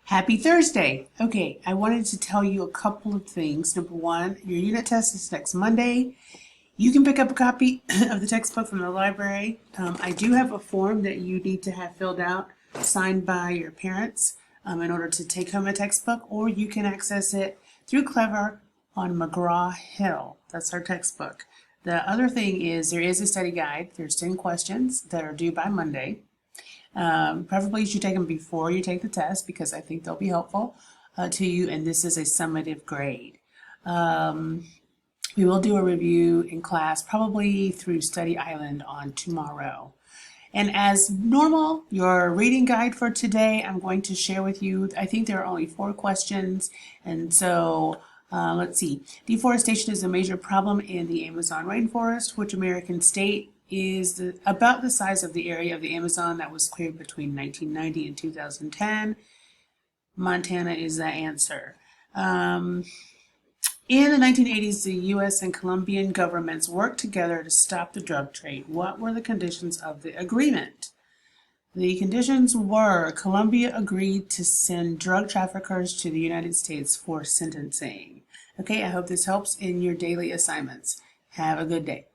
Happy Thursday! Okay, I wanted to tell you a couple of things. Number one, your unit test is next Monday. You can pick up a copy of the textbook from the library. I do have a form that you need to have filled out, signed by your parents in order to take home a textbook, or you can access it through Clever on McGraw-Hill. That's our textbook. The other thing is there is a study guide. There's 10 questions that are due by Monday. Preferably you should take them before you take the test because I think they'll be helpful to you, and this is a summative grade. We will do a review in class probably through Study Island on tomorrow. And as normal, your reading guide for today, I'm going to share with you, I think there are only 4 questions, and so let's see. Deforestation is a major problem in the Amazon rainforest. Which American state is about the size of the area of the Amazon that was cleared between 1990 and 2010? Montana is the answer. In the 1980s, the U.S. and Colombian governments worked together to stop the drug trade. What were the conditions of the agreement? The conditions were Colombia agreed to send drug traffickers to the United States for sentencing. Okay, I hope this helps in your daily assignments. Have a good day.